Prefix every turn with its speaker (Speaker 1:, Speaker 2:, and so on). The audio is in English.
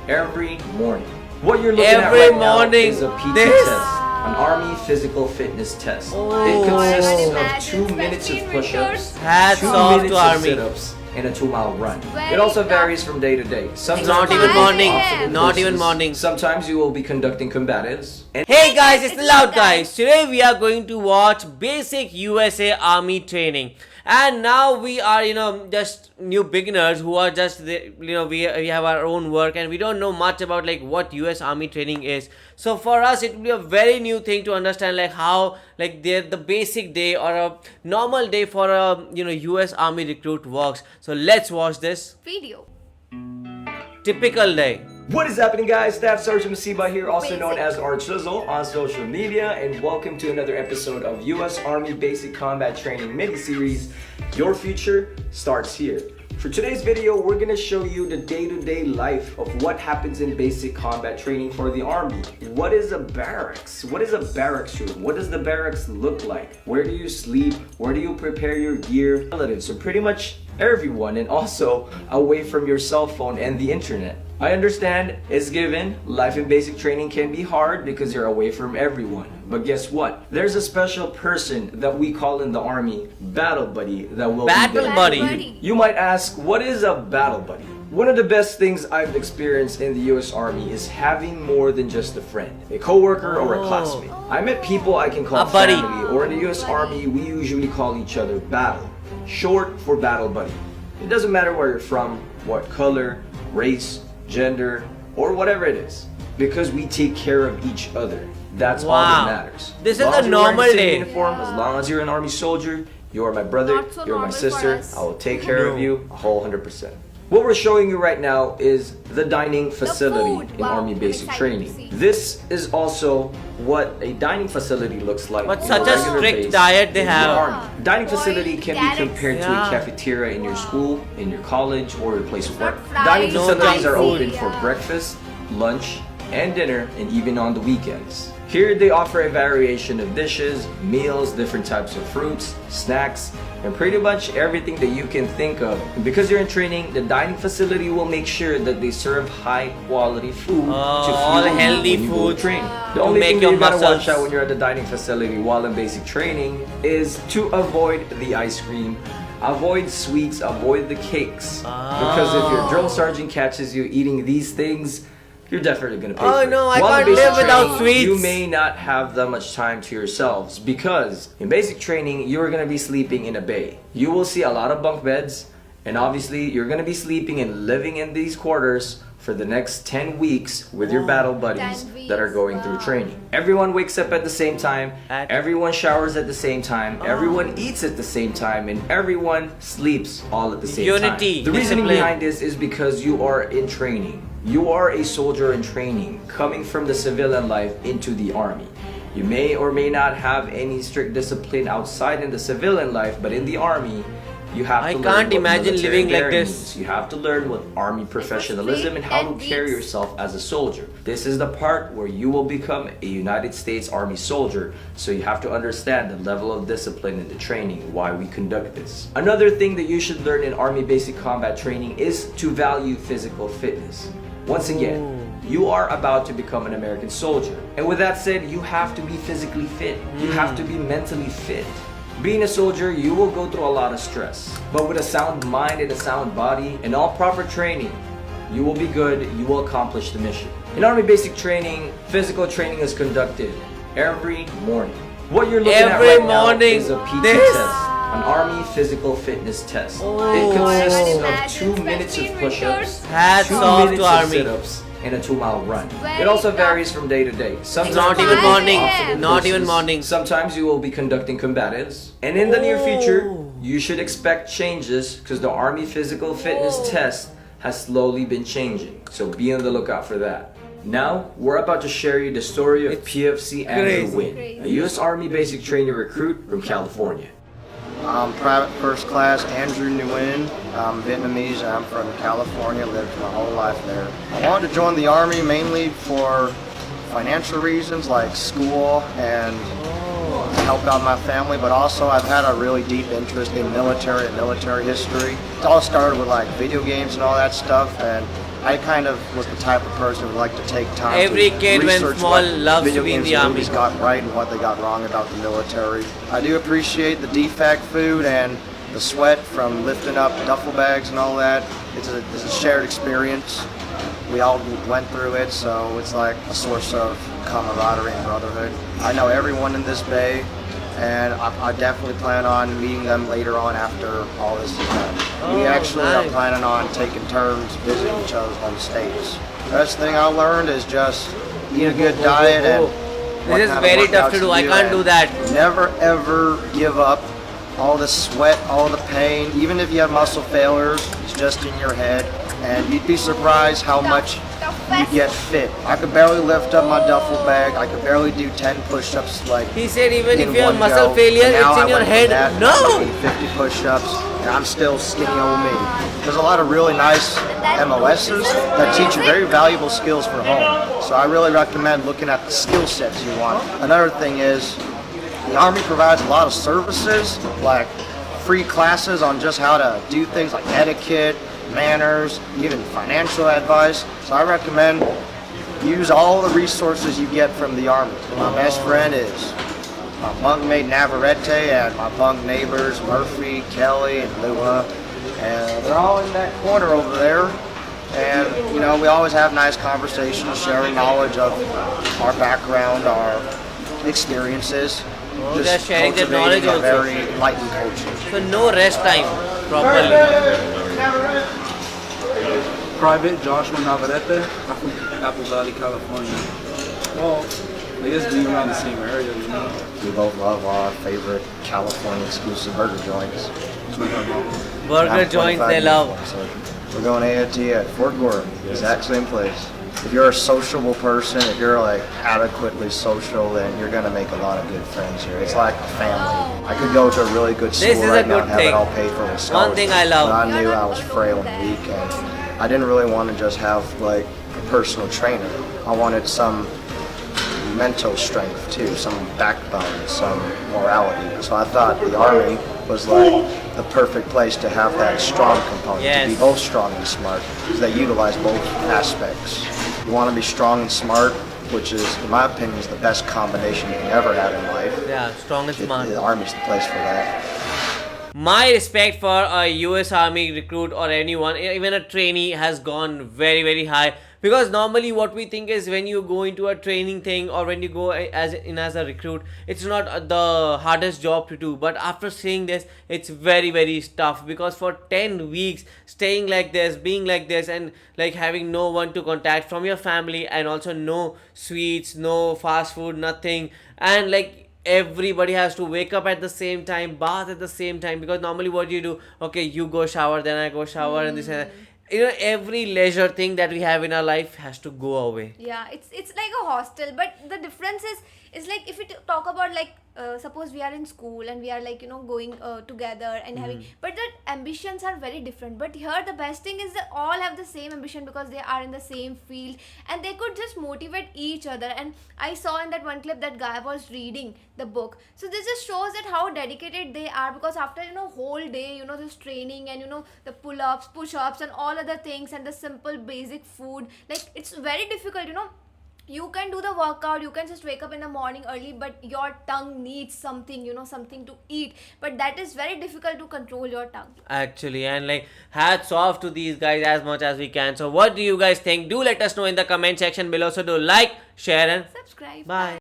Speaker 1: every morning. What you're looking
Speaker 2: Every
Speaker 1: at right
Speaker 2: morning,
Speaker 1: now is a PT
Speaker 2: this?
Speaker 1: test, an Army physical fitness test.
Speaker 2: Oh.
Speaker 1: It consists
Speaker 3: Imagine
Speaker 1: of 2 minutes of
Speaker 3: 16
Speaker 1: push-ups,
Speaker 2: Hats
Speaker 1: 2
Speaker 2: off
Speaker 1: minutes
Speaker 2: to
Speaker 1: of
Speaker 2: Army.
Speaker 1: sit-ups, and a 2-mile run.
Speaker 3: Very
Speaker 1: It also
Speaker 3: tough.
Speaker 1: varies from day to day. Sometimes
Speaker 2: Not
Speaker 1: you
Speaker 2: even
Speaker 1: will be
Speaker 2: morning.
Speaker 1: obstacle
Speaker 2: Not even
Speaker 1: courses.
Speaker 2: morning.
Speaker 1: Sometimes you will be conducting combatives. And
Speaker 2: Hey guys, it's the Loud Guys. Today we are going to watch basic USA Army training. And now we are, just new beginners who are just, we have our own work and we don't know much about like what US Army training is. So for us, it will be a very new thing to understand like how like the basic day or a normal day for a, US Army recruit works. So let's watch this
Speaker 3: video.
Speaker 2: typical day.
Speaker 1: what is happening, guys? Staff Sergeant Masiba here, also known
Speaker 3: Basic.
Speaker 1: as Archizzle on social media, and welcome to another episode of US Army Basic Combat Training mini-series. Your future starts here. For today's video, we're gonna show you the day-to-day life of what happens in basic combat training for the Army. What is a barracks? What is a barracks room? What does the barracks look like? Where do you sleep? Where do you prepare your gear? Relatives, so pretty much everyone, and also away from your cell phone and the internet. I understand it's given, life in basic training can be hard because you're away from everyone. But guess what? There's a special person that we call in the Army battle buddy that will
Speaker 2: Battle
Speaker 1: be there.
Speaker 2: buddy.
Speaker 1: You might ask, what is a battle buddy? One of the best things I've experienced in the US Army is having more than just a friend, a coworker or a
Speaker 2: Oh.
Speaker 1: classmate. I met people I can call
Speaker 2: A buddy.
Speaker 1: family, or in the US Army we usually call each other battle, short for battle buddy. It doesn't matter where you're from, what color, race, gender, or whatever it is, because we take care of each other. That's all
Speaker 2: Wow.
Speaker 1: that matters.
Speaker 2: This
Speaker 1: As
Speaker 2: is
Speaker 1: long
Speaker 2: a
Speaker 1: as you're wearing the
Speaker 2: normal
Speaker 1: same
Speaker 2: day.
Speaker 1: uniform, as long as you're an Army soldier, you are my brother,
Speaker 3: Not so
Speaker 1: you're my
Speaker 3: normal for
Speaker 1: sister,
Speaker 3: us.
Speaker 1: I will take care of
Speaker 2: No.
Speaker 1: you a whole 100%. What we're showing you right now is the dining facility
Speaker 3: food.
Speaker 1: in
Speaker 3: Wow,
Speaker 1: Army
Speaker 3: I'm
Speaker 1: basic
Speaker 3: excited
Speaker 1: training.
Speaker 3: to see.
Speaker 1: This is also what a dining facility looks like.
Speaker 2: But
Speaker 1: on
Speaker 2: such a
Speaker 1: regular
Speaker 2: strict
Speaker 1: base
Speaker 2: diet they
Speaker 1: in the
Speaker 2: have.
Speaker 1: Army. Dining
Speaker 3: Boiled
Speaker 1: facility can be
Speaker 3: carrots.
Speaker 1: compared to a
Speaker 2: Yeah.
Speaker 1: cafeteria in your school, in your college, or your place of work.
Speaker 3: Not
Speaker 1: Dining
Speaker 3: fried,
Speaker 1: facilities are
Speaker 3: spicy,
Speaker 1: open for
Speaker 3: yeah.
Speaker 1: breakfast, lunch, and dinner, and even on the weekends. Here they offer a variation of dishes, meals, different types of fruits, snacks, and pretty much everything that you can think of. And because you're in training, the dining facility will make sure that they serve high quality food to fuel
Speaker 2: all
Speaker 1: you
Speaker 2: healthy
Speaker 1: when you go to
Speaker 2: food
Speaker 1: train. The
Speaker 2: to
Speaker 1: only
Speaker 2: make
Speaker 1: thing that
Speaker 2: your
Speaker 1: you gotta watch
Speaker 2: muscles.
Speaker 1: out when you're at the dining facility while in basic training is to avoid the ice cream. Avoid sweets, avoid the cakes. Because if your drill sergeant catches you eating these things, you're definitely gonna pay
Speaker 2: Oh,
Speaker 1: for it.
Speaker 2: no, I
Speaker 1: While in
Speaker 2: can't
Speaker 1: basic
Speaker 2: live without
Speaker 1: training,
Speaker 2: sweets.
Speaker 1: You may not have that much time to yourselves because in basic training, you're gonna be sleeping in a bay. You will see a lot of bunk beds, and obviously you're gonna be sleeping and living in these quarters for the next 10 weeks with your battle buddies
Speaker 3: 10
Speaker 1: that are going through
Speaker 3: wow.
Speaker 1: training. Everyone wakes up at the same time,
Speaker 2: At-
Speaker 1: everyone showers at the same time, everyone eats at the same time, and everyone sleeps all at the same
Speaker 2: Unity,
Speaker 1: time. The reasoning
Speaker 2: discipline.
Speaker 1: behind this is because you are in training. You are a soldier in training, coming from the civilian life into the Army. You may or may not have any strict discipline outside in the civilian life, but in the Army, you have
Speaker 2: I
Speaker 1: to learn
Speaker 2: can't
Speaker 1: what
Speaker 2: imagine
Speaker 1: military
Speaker 2: living like
Speaker 1: bearing
Speaker 2: this.
Speaker 1: means. You have to learn what Army professionalism and how to
Speaker 3: and
Speaker 1: carry
Speaker 3: weeks.
Speaker 1: yourself as a soldier. This is the part where you will become a United States Army soldier, so you have to understand the level of discipline in the training, why we conduct this. Another thing that you should learn in Army basic combat training is to value physical fitness. Once again, you are about to become an American soldier. And with that said, you have to be physically fit. You have to be mentally fit. Being a soldier, you will go through a lot of stress. But with a sound mind and a sound body and all proper training, you will be good, you will accomplish the mission. In Army basic training, physical training is conducted every morning. What you're looking
Speaker 2: Every
Speaker 1: at right now
Speaker 2: morning,
Speaker 1: is a PT
Speaker 2: this?
Speaker 1: test, an Army physical fitness test.
Speaker 2: Oh.
Speaker 1: It consists
Speaker 3: Imagine
Speaker 1: of 2 minutes of
Speaker 3: 16
Speaker 1: push-ups,
Speaker 3: meters.
Speaker 2: Hats
Speaker 1: 2
Speaker 2: off
Speaker 1: minutes
Speaker 2: to
Speaker 1: of
Speaker 2: Army.
Speaker 1: sit-ups, and a 2-mile run.
Speaker 3: Very
Speaker 1: It also
Speaker 3: tough.
Speaker 1: varies from day to day. Sometimes
Speaker 2: Not
Speaker 1: you
Speaker 2: even
Speaker 1: will be
Speaker 2: morning.
Speaker 1: obstacle
Speaker 2: Not even
Speaker 1: courses.
Speaker 2: morning.
Speaker 1: Sometimes you will be conducting combatives. And in the near future,
Speaker 2: Oh.
Speaker 1: you should expect changes because the Army physical fitness
Speaker 3: Oh.
Speaker 1: test has slowly been changing. So be on the lookout for that. Now, we're about to share you the story of
Speaker 2: It's
Speaker 1: PFC Andrew
Speaker 2: crazy.
Speaker 1: Wynn, a U.S. Army basic training recruit from California.
Speaker 4: I'm Private First Class Andrew Nguyen. I'm Vietnamese. I'm from California. Lived my whole life there. I wanted to join the Army mainly for financial reasons like school and help out my family, but also I've had a really deep interest in military and military history. It all started with like video games and all that stuff, and I kind of was the type of person who would like to take time
Speaker 2: Every
Speaker 4: to
Speaker 2: kid when
Speaker 4: research
Speaker 2: small
Speaker 4: what
Speaker 2: loves
Speaker 4: video
Speaker 2: to be in
Speaker 4: games
Speaker 2: the
Speaker 4: and
Speaker 2: army.
Speaker 4: movies got right and what they got wrong about the military. I do appreciate the DFAC food and the sweat from lifting up duffel bags and all that. It's a shared experience. We all went through it, so it's like a source of camaraderie and brotherhood. I know everyone in this bay, and I definitely plan on meeting them later on after all this is done. We actually are
Speaker 2: nice.
Speaker 4: planning on taking turns visiting each other's home states. Best thing I learned is just eat a good diet and what
Speaker 2: This is
Speaker 4: kind of
Speaker 2: very tough
Speaker 4: workouts
Speaker 2: to do.
Speaker 4: you
Speaker 2: I can't do
Speaker 4: and
Speaker 2: that.
Speaker 4: Never ever give up. All the sweat, all the pain, even if you have muscle failures, it's just in your head. And you'd be surprised how much you get fit. I could barely lift up my duffel bag. I could barely do 10 push-ups like
Speaker 2: He said even
Speaker 4: in
Speaker 2: if you have
Speaker 4: one
Speaker 2: muscle
Speaker 4: go.
Speaker 2: failure,
Speaker 4: And now
Speaker 2: it's in
Speaker 4: I
Speaker 2: your
Speaker 4: went from
Speaker 2: head.
Speaker 4: that to
Speaker 2: No!
Speaker 4: 50 push-ups, and I'm still skinny old me. There's a lot of really nice MOSs that teach you very valuable skills for home. So I really recommend looking at the skill sets you want. Another thing is, the Army provides a lot of services, like free classes on just how to do things like etiquette, manners, even financial advice. So I recommend use all the resources you get from the Army. My best friend is my bunkmate Navarrete and my bunk neighbors Murphy, Kelly, and Lua. And they're all in that corner over there. And, you know, we always have nice conversations, sharing knowledge of our background, our experiences.
Speaker 2: They're sharing their knowledge
Speaker 4: cultivating a
Speaker 2: also.
Speaker 4: very enlightened culture.
Speaker 2: So no rest time properly.
Speaker 3: Private Joshua Navarrete. I'm from Apple Valley, California. Well, I guess being around the same area, you know.
Speaker 4: We both love our favorite California exclusive burger joints.
Speaker 2: Burger
Speaker 4: I'm
Speaker 2: joints
Speaker 4: 25
Speaker 2: they love.
Speaker 4: uniform, so we're going AOT at Fort Gordon, exact same place. If you're a sociable person, if you're like adequately social, then you're gonna make a lot of good friends here. It's like a family. I could go to a really good school
Speaker 2: This is a
Speaker 4: right now
Speaker 2: good
Speaker 4: and have
Speaker 2: thing.
Speaker 4: it all paid for with
Speaker 2: One
Speaker 4: scholarships.
Speaker 2: thing I love.
Speaker 4: But I knew I was frail and weak, and I didn't really want to just have like a personal trainer. I wanted some mental strength too, some backbone, some morality. So I thought the Army was like the perfect place to have that strong component, to be
Speaker 2: Yes.
Speaker 4: both strong and smart, because they utilize both aspects. You want to be strong and smart, which is, in my opinion, is the best combination you can ever have in life.
Speaker 2: Yeah, strong and smart.
Speaker 4: The Army's the place for that.
Speaker 2: My respect for a US Army recruit or anyone, even a trainee, has gone very, very high. Because normally what we think is when you go into a training thing or when you go as a recruit, it's not the hardest job to do. But after seeing this, it's very, very tough. Because for 10 weeks, staying like this, being like this, and like having no one to contact from your family, and also no sweets, no fast food, nothing. And like everybody has to wake up at the same time, bath at the same time, because normally what you do, okay, you go shower, then I go shower, and this and that. You know, every leisure thing that we have in our life has to go away.
Speaker 5: Yeah, it's like a hostel, but the difference is like if we talk about like suppose we are in school and we are like going together and having, but the ambitions are very different. But here the best thing is that all have the same ambition because they are in the same field and they could just motivate each other. And I saw in that one clip that guy was reading the book, so this just shows that how dedicated they are, because after whole day this training and the pull-ups, push-ups and all other things and the simple basic food, like it's very difficult. You can do the workout, you can just wake up in the morning early, but your tongue needs something, something to eat. But that is very difficult to control your tongue.
Speaker 2: Actually, and like hats off to these guys as much as we can. So what do you guys think? Do let us know in the comment section below. So do like, share and
Speaker 5: Subscribe.
Speaker 2: bye.